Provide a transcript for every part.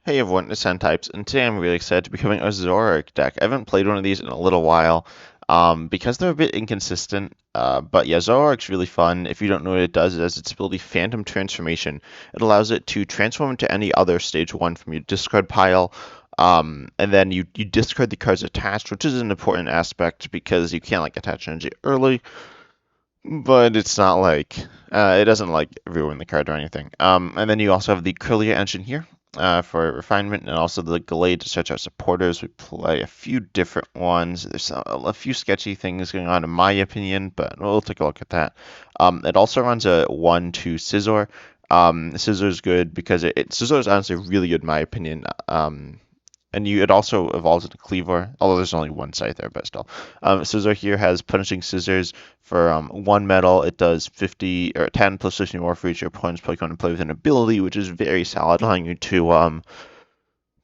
Hey everyone, it's Types, and today I'm really excited to be covering a Zorork deck. I haven't played one of these in a little while, because they're a bit inconsistent. But yeah, Zorork's really fun. If you don't know what it does, it has its ability Phantom Transformation. It allows it to transform into any other stage 1 from your discard pile, and then you discard the cards attached, which is an important aspect because you can't like attach energy early, but it's not like it doesn't like ruin the card or anything. And then you also have the Kirlia engine here for refinement, and also the Gallade to search out supporters. We play a few different ones. There's a few sketchy things going on, in my opinion, but we'll take a look at that. It also runs a 1/2 Scizor. Scizor is good because Scizor is honestly really good in my opinion. And it also evolves into Kleavor, although there's only one site there, but still. Scizor here has Punishing Scissors for 1 metal. It does 50 or 10 plus 50 more for each your opponent's Pokemon to play with an ability, which is very solid, allowing you to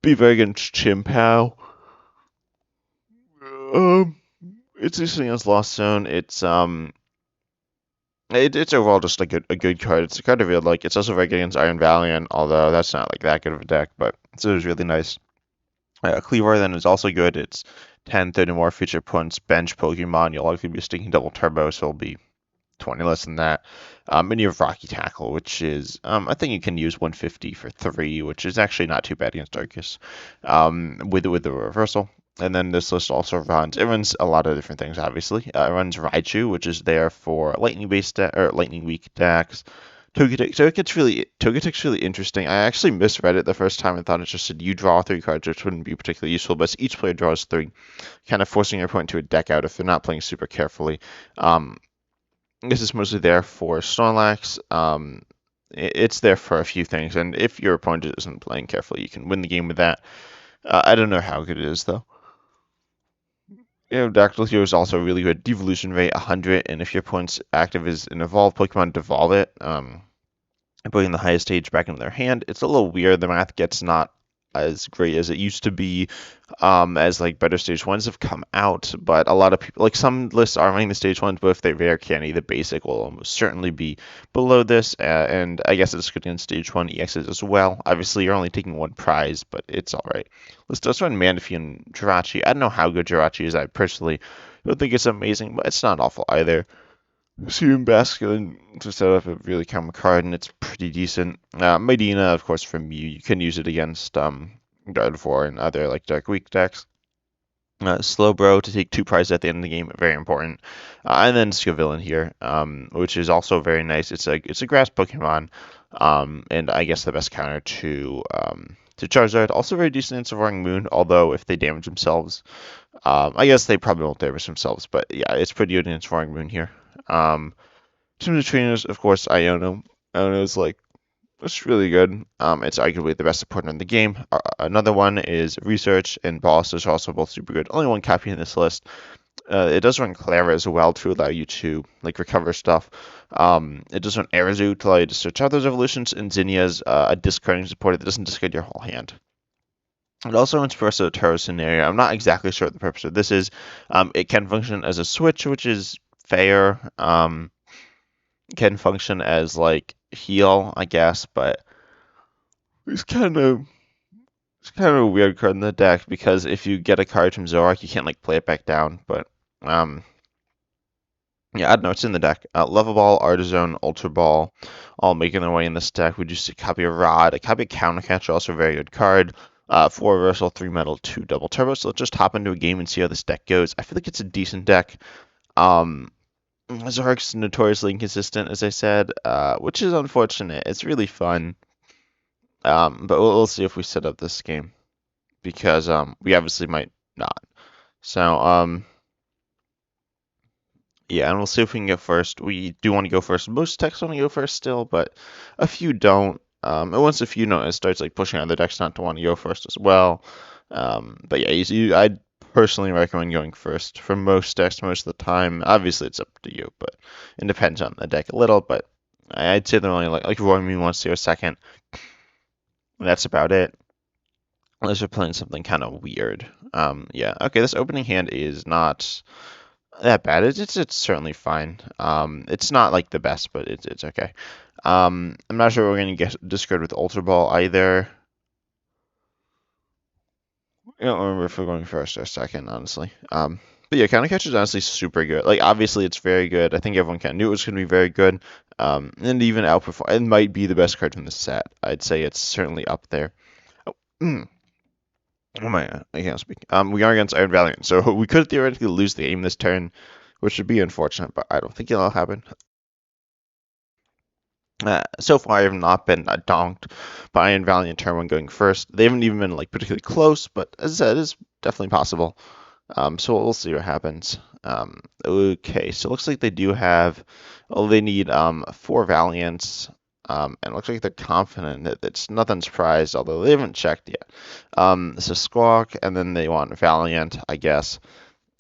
be very good against Chimpao. It's interesting as Lost Zone. It's overall just like a good card. It's a card I really like. It's also very good against Iron Valiant, although that's not like that good of a deck, but Scizor's really nice. Kleavor then is also good. It's 10, 30 more feature points, bench Pokemon. You'll likely be sticking double turbo, so it'll be 20 less than that. And you have Rocky Tackle, which is, I think you can use 150 for 3, which is actually not too bad against Darkus, with the reversal. And then this list also runs a lot of different things, obviously. It runs Raichu, which is there for lightning-based or lightning-weak decks. Togetic's really interesting. I actually misread it the first time and thought it just said you draw 3 cards, which wouldn't be particularly useful, but each player draws 3, kind of forcing your opponent to a deck out if they're not playing super carefully. This is mostly there for Snorlax. It's there for a few things, and if your opponent isn't playing carefully, you can win the game with that. I don't know how good it is, though. Aerodactyl here is also really good. Devolution rate 100, and if your opponent's active is an evolved Pokemon, devolve it. Putting the highest stage back into their hand. It's a little weird. The math gets not as great as it used to be, as like better stage ones have come out. But a lot of people, like some lists are running the stage ones, but if they rare candy, the basic will almost certainly be below this. And I guess it's good in stage 1 EXs as well. Obviously, you're only taking 1 prize, but it's all right. Let's just run Manaphy and Jirachi. I don't know how good Jirachi is. I personally don't think it's amazing, but it's not awful either. Hisuian Basculin to set up a really common card, and it's pretty decent. Mightyena, of course, from Mew. You can use it against Gardevoir and other like Dark Weak decks. Slowbro to take 2 prizes at the end of the game, very important. And then Scovillain here, which is also very nice. It's a grass Pokemon, and I guess the best counter to Charizard. Also very decent in Soaring Moon, although if they damage themselves, I guess they probably won't damage themselves. But yeah, it's pretty good in Soaring Moon here. Teams of trainers, of course, Iono. Iono is like, it's really good. It's arguably the best supporter in the game. Another one is Research and Boss. Those are also both super good. Only 1 copy in this list. It does run Clara as well to allow you to like recover stuff. It does run Arezu to allow you to search out those evolutions, and Zinnia's a discarding supporter that doesn't discard your whole hand. It also runs Professor Turo scenario. I'm not exactly sure what the purpose of this is. It can function as a switch, which is fair. Can function as like heal, I guess, but it's kind of a weird card in the deck because if you get a card from Zoroark, you can't like play it back down. But yeah, I don't know. It's in the deck. Level Ball, Artazon, Ultra Ball, all making their way in this deck. We just a copy of Rod, a copy of Countercatcher, also a very good card. 4 reversal, 3 metal, 2 double turbo. So let's just hop into a game and see how this deck goes. I feel like it's a decent deck. Zoroark's notoriously inconsistent, as I said, which is unfortunate. It's really fun. But we'll see if we set up this game, because we obviously might not. So yeah, and we'll see if we can go first. We do want to go first. Most decks want to go first still, but a few don't. And once a few don't, it starts like pushing other decks not to want to go first as well. But yeah, I'd personally recommend going first for most decks most of the time. Obviously, it's up to you, but it depends on the deck a little. But I'd say they're only like Roy wants to go second. That's about it. Unless you're playing something kind of weird. Yeah. Okay, this opening hand is not that bad. It's certainly fine. It's not like the best, but it's okay. I'm not sure we're gonna get discard with Ultra Ball either. I don't remember if we're going first or second, honestly. But yeah, Counter Catch is honestly super good. Like, obviously, it's very good. I think everyone kind of knew it was going to be very good. And even outperform. It might be the best card from the set. I'd say it's certainly up there. Oh, oh my, I can't speak. We are against Iron Valiant, so we could theoretically lose the game this turn, which would be unfortunate, but I don't think it'll happen. So far, I have not been donked by Iron Valiant turn one going first. They haven't even been like particularly close, but as I said, it's definitely possible. So we'll see what happens. Okay, so it looks like they do have, well, they need 4 Valiants, and it looks like they're confident that it's nothing's prized, although they haven't checked yet. So Squawk, and then they want Valiant, I guess.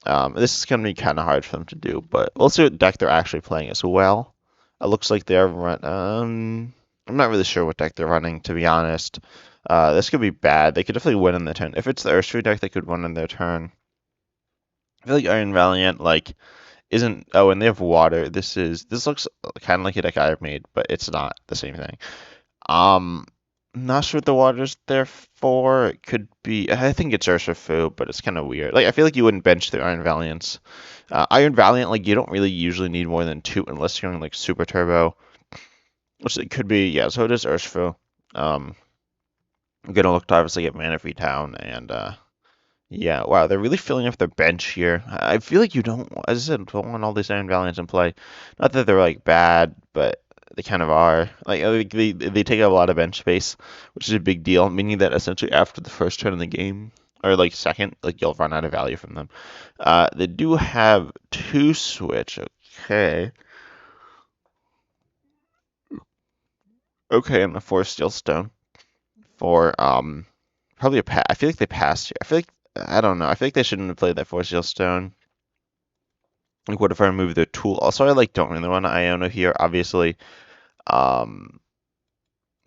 This is going to be kind of hard for them to do, but we'll see what deck they're actually playing as well. It looks like they're I'm not really sure what deck they're running, to be honest. This could be bad. They could definitely win in their turn. If it's the Urshifu deck, they could win in their turn. I feel like Iron Valiant like isn't. Oh, and they have water. This looks kind of like a deck I've made, but it's not the same thing. Not sure what the water's there for. It could be. I think it's Urshifu, but it's kind of weird. Like I feel like you wouldn't bench the Iron Valiants. Iron Valiant, like you don't really usually need more than 2 unless you're going like Super Turbo, which it could be. Yeah, so it is Urshifu. I'm gonna look to obviously get Manaphy down and yeah, wow, they're really filling up their bench here. I feel like you don't, as I said, don't want all these Iron Valiants in play. Not that they're like bad, but they kind of are. Like they take up a lot of bench space, which is a big deal, meaning that essentially after the first turn of the game, or like second, like you'll run out of value from them. They do have 2 switch. Okay. Okay, and a 4 Steel Stone for probably a pass. I feel like they passed here. I feel like I don't know. I feel like they shouldn't have played that 4 Steel Stone. Like, what if I remove their tool? Also, I like don't really want to Iono here, obviously. Um,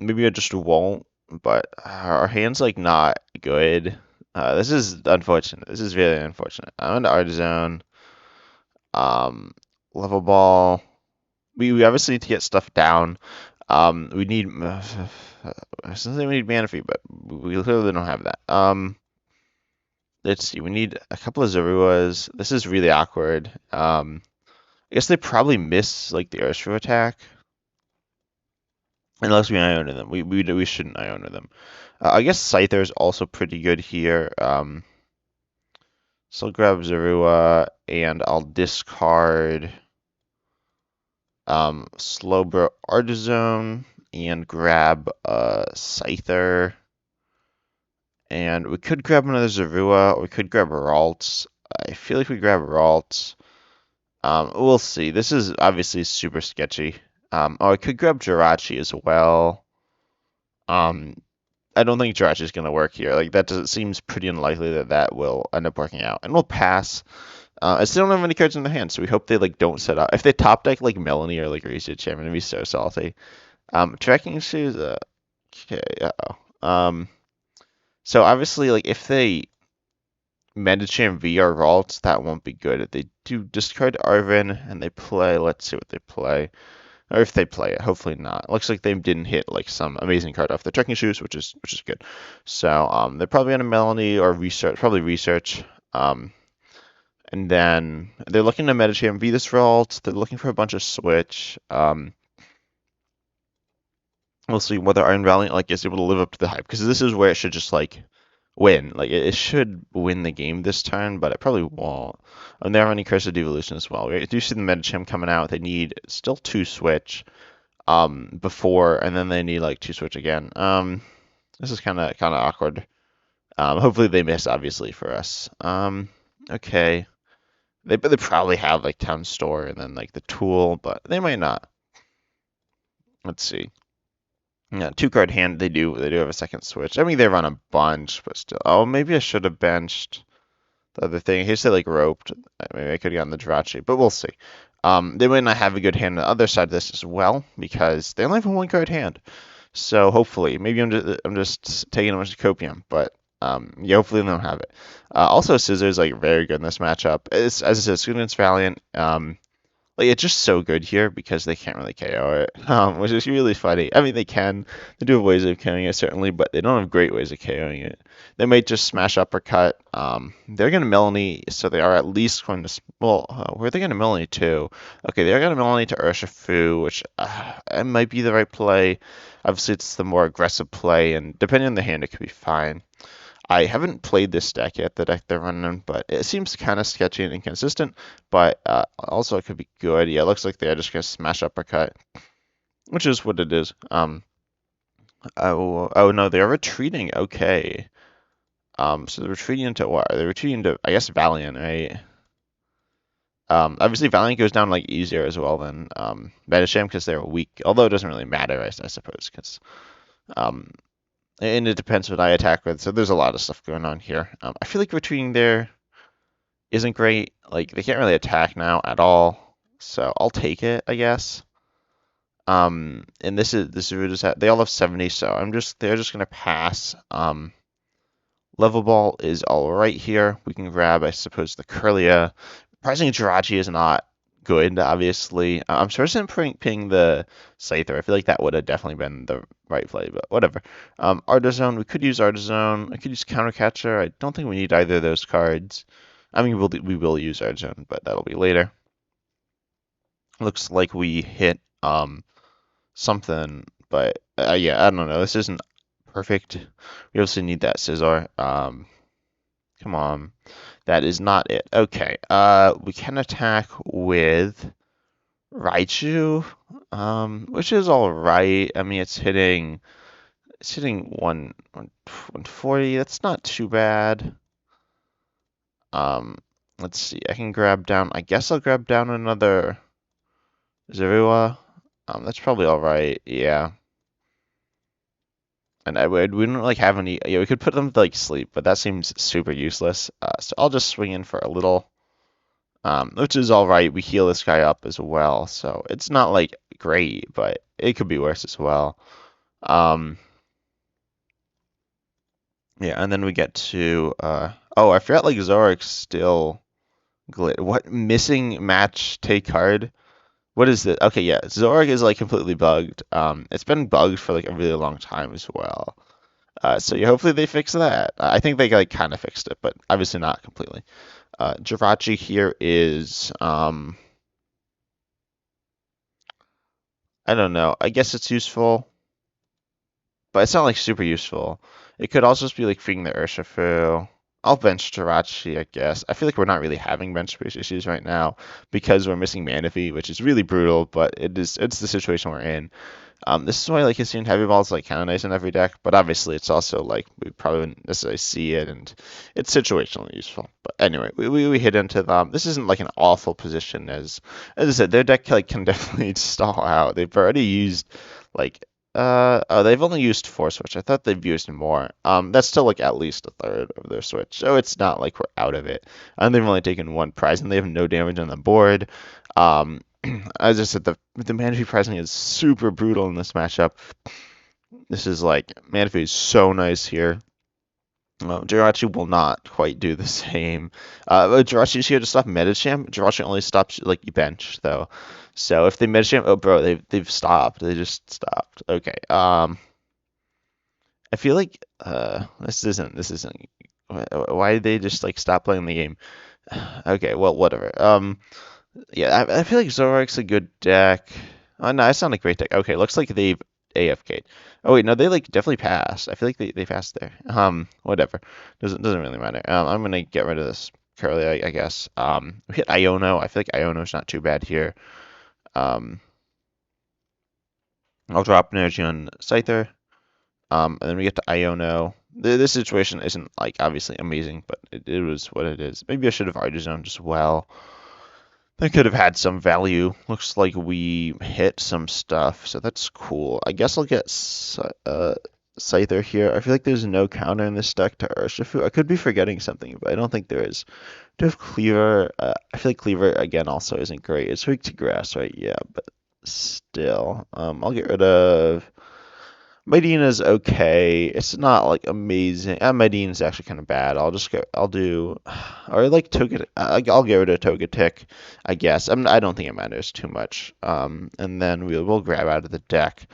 Maybe I just won't, but our hand's like not good. This is unfortunate. This is really unfortunate. I'm into Artazon. Um, Level Ball. We obviously need to get stuff down. We need since we need Manaphy, but we clearly don't have that. Let's see. We need a couple of Zoruas. This is really awkward. I guess they probably miss like the Urshifu attack. Unless we Iono them. We shouldn't Iono them. I guess Scyther is also pretty good here. So I'll grab Zorua and I'll discard Slowbro Artazon and grab Scyther. And we could grab another Zorua, or we could grab Ralts. I feel like we grab Ralts. We'll see. This is obviously super sketchy. Oh, I could grab Jirachi as well. I don't think Jirachi is going to work here. Like, that seems pretty unlikely that that will end up working out. And we'll pass. I still don't have any cards in the hand, so we hope they, like, don't set up. If they top deck, like, Melanie or, like, Research, I'm going to be so salty. Tracking shoes, okay, uh-oh. So, obviously, like, if they Medicham V or Ralts, that won't be good. If they do discard Arvin and they play, let's see what they play. Or if they play it, hopefully not. It looks like they didn't hit like some amazing card off the trekking shoes, which is good. So they're probably on a Melanie or research, probably research. And then they're looking to Medicham V this Ralt. They're looking for a bunch of switch. We'll see whether Iron Valiant like is able to live up to the hype, because this is where it should just like win. Like it should win the game this turn, but it probably won't. And they have any Curse of Devolution as well. We do see the Medicham coming out. They need still 2 switch before, and then they need like 2 switch again. This is kind of awkward. Hopefully they miss, obviously, for us. Okay. They probably have like Town Store and then like the tool, but they might not. Let's see. Yeah, 2-card hand. They do have a second switch. I mean, they run a bunch, but still. Oh, maybe I should have benched the other thing. Here's like roped. Maybe I could have gotten the Jirachi, but we'll see. They might not have a good hand on the other side of this as well, because they only have a 1-card hand. So hopefully, maybe I'm just taking a bunch of copium, but yeah, hopefully they don't have it. Also, Scizor is like very good in this matchup. As I said, Scovillain Valiant. like it's just so good here because they can't really KO it, which is really funny. I mean, they can. They do have ways of KOing it certainly, but they don't have great ways of KOing it. They might just smash uppercut. They're gonna Melanie, so they are at least going to. Well, where are they gonna Melanie to? Okay, they're gonna Melanie to Urshifu, which it might be the right play. Obviously, it's the more aggressive play, and depending on the hand, it could be fine. I haven't played this deck yet, the deck they're running, but it seems kind of sketchy and inconsistent, but also it could be good. Yeah, it looks like they're just going to smash uppercut, which is what it is. Oh no, they're retreating. Okay. So they're retreating into what? They're retreating to, I guess, Valiant, right? Obviously Valiant goes down like easier as well than Metasham because they're weak, although it doesn't really matter, I suppose, because and it depends what I attack with. So there's a lot of stuff going on here. I feel like retreating there isn't great. Like they can't really attack now at all. So I'll take it, I guess. And this route is they all have 70, so they're just gonna pass. Level Ball is all right here. We can grab, I suppose, the Kirlia. Surprisingly, Jirachi is not good, obviously. I'm sure it's ping the Scyther. I feel like that would have definitely been the right play, but whatever. Artazon, we could use Artazon. I could use Counter Catcher. I don't think we need either of those cards. I mean, we will use Artazon, but that'll be later. Looks like we hit something, but yeah, I don't know. This isn't perfect. We also need that Scizor. Come on. That is not it. Okay. We can attack with Raichu, which is all right. I mean, it's hitting 140. That's not too bad. Let's see. I can grab down. I guess I'll grab down another Zorua. That's probably all right. Yeah. And we don't like have any. Yeah, we could put them to like sleep, but that seems super useless. So I'll just swing in for a little. Which is all right. We heal this guy up as well, so it's not like great, but it could be worse as well. Yeah, and then we get to oh, I forgot like Zoroark's still glitch. What missing match take card? What is it? Okay, yeah, Zoroark is like completely bugged. It's been bugged for like a really long time as well. So yeah, hopefully they fix that. I think they like kind of fixed it, but obviously not completely. Jirachi here is I don't know. I guess it's useful, but it's not like super useful. It could also just be like feeding the Urshifu. I'll bench Jirachi, I guess. I feel like we're not really having bench space issues right now because we're missing Manaphy, which is really brutal, but it's the situation we're in. This is why like Hisuian Heavy Ball is like kind of nice in every deck, but obviously it's also like we probably wouldn't necessarily see it, and it's situationally useful. But anyway, we hit into them. This isn't like an awful position as I said. Their deck like can definitely stall out. They've already used like oh, they've only used 4 switch. I thought they've used more. That's still like at least a third of their switch, so it's not like we're out of it. And they've only taken 1 prize, and they have no damage on the board. As I said, the Manaphy pricing is super brutal in this matchup. This is like Manaphy is so nice here. Jirachi will not quite do the same. Jirachi's here to stop Metacham. Jirachi only stops like you bench though. So if they Metacham, oh bro, they've stopped. They just stopped. Okay. I feel like this isn't. Why did they just like stop playing the game? Okay, well whatever. Yeah, I feel like Zoroark's a good deck. Oh, no, it's not a great deck. Okay, looks like they've AFK'd. Oh wait, no, they like definitely passed. I feel like they passed there. Whatever. Doesn't really matter. I'm gonna get rid of this Kirlia, I guess. We hit Iono. I feel like Iono's not too bad here. I'll drop energy on Scyther. And then we get to Iono. This situation isn't like obviously amazing, but it was what it is. Maybe I should have Artazon as well. That could have had some value. Looks like we hit some stuff, so that's cool. I guess I'll get Scyther here. I feel like there's no counter in this deck to Urshifu. I could be forgetting something, but I don't think there is. Do have Kleavor. I feel like Kleavor, again, also isn't great. It's weak to grass, right? Yeah, but still. I'll get rid of Mightyena's okay. It's not like amazing. Mightyena's actually kind of bad. I'll do, or like Togetic. I'll get rid of Togetic, I guess. I don't think it matters too much. And then we'll grab out of the deck.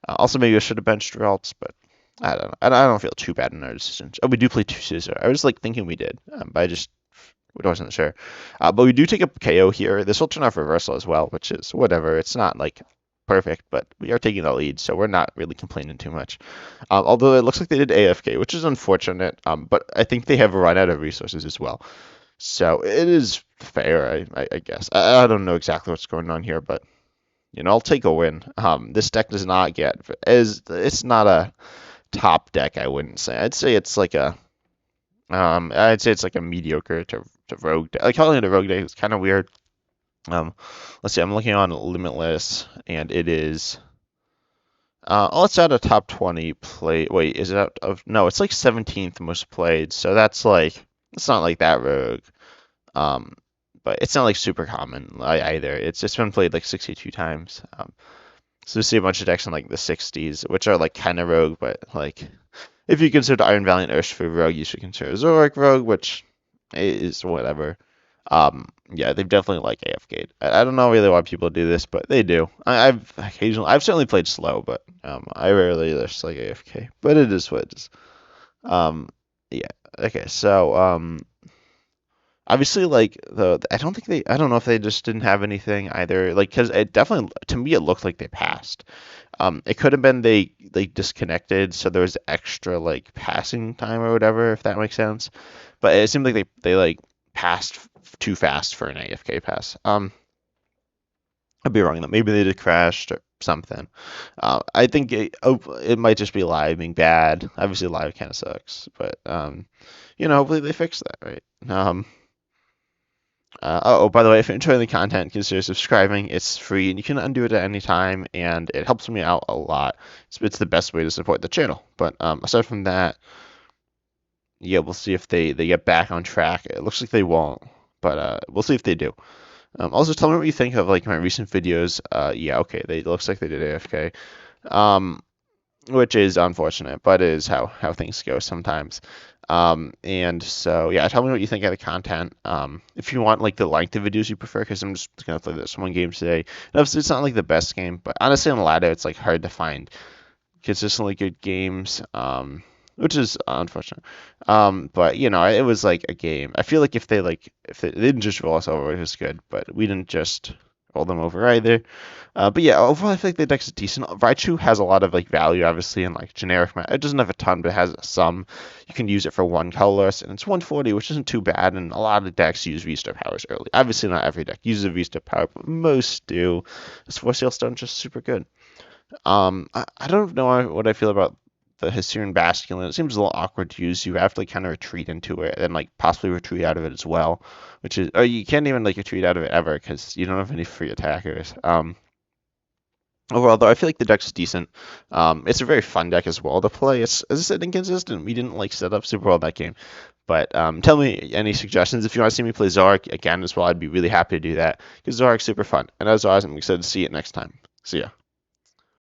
Also, maybe I should have benched Ralts, but I don't know. I don't feel too bad in our decisions. Oh, we do play two Scizor. I was like thinking we did, but I just wasn't sure. But we do take a KO here. This will turn off reversal as well, which is whatever. It's not like perfect, but we are taking the lead, so we're not really complaining too much. Although it looks like they did AFK, which is unfortunate, but I think they have run out of resources as well. So it is fair, I guess. I don't know exactly what's going on here, but I'll take a win. This deck does not get it's not a top deck, I wouldn't say. I'd say it's like a mediocre to rogue deck. Like calling it a rogue deck is kind of weird. Let's see. I'm looking on Limitless, and it is. Let's add a top 20 play. Wait, is it out of? No, it's like 17th most played. So that's like it's not like that rogue. But it's not like super common either. It's just been played like 62 times. So we see a bunch of decks in like the 60s, which are like kind of rogue, but like if you consider Iron Valiant Urshifu rogue, you should consider Zorork rogue, which is whatever. Yeah, they've definitely like AFK'd. I don't know really why people do this, but they do. I've certainly played slow, but I rarely just like AFK. But it is what it is. Yeah. Okay. So obviously like I don't know if they just didn't have anything either. Like because it definitely to me it looked like they passed. It could have been they disconnected, so there was extra like passing time or whatever, if that makes sense. But it seemed like they like passed too fast for an AFK pass. I'd be wrong though. Maybe they just crashed or something. I think it might just be live being bad. Obviously, live kind of sucks, but hopefully they fix that, right? Oh, by the way, if you're enjoying the content, consider subscribing. It's free, and you can undo it at any time, and it helps me out a lot. It's the best way to support the channel. But aside from that, yeah, we'll see if they get back on track. It looks like they won't, but we'll see if they do. Also, tell me what you think of like my recent videos. Yeah, okay, it looks like they did AFK, which is unfortunate, but it is how things go sometimes. And so yeah, tell me what you think of the content. If you want like the length of videos you prefer, because I'm just gonna play this one game today. And obviously, it's not like the best game, but honestly, on ladder, it's like hard to find consistently good games. Which is unfortunate. But it was like a game. I feel like if they didn't just roll us over, it was good, but we didn't just roll them over either. But yeah, overall I feel like the deck's decent. Raichu has a lot of like value, obviously, in like generic. It doesn't have a ton, but it has some. You can use it for one colorless, and it's 140, which isn't too bad. And a lot of decks use V-Star powers early. Obviously, not every deck uses a V-Star power, but most do. This Force Seal Stone just super good. I don't know what I feel about the Hisuian Basculin. It seems a little awkward to use. You have to like kind of retreat into it and like possibly retreat out of it as well, which is, or you can't even like retreat out of it ever because you don't have any free attackers. Overall, though, I feel like the deck's decent. It's a very fun deck as well to play. It's, as I said, inconsistent. We didn't like set up super well that game. But tell me any suggestions. If you want to see me play Zorark again as well, I'd be really happy to do that because Zorark's super fun. And as always, I'm excited to see it next time. See ya.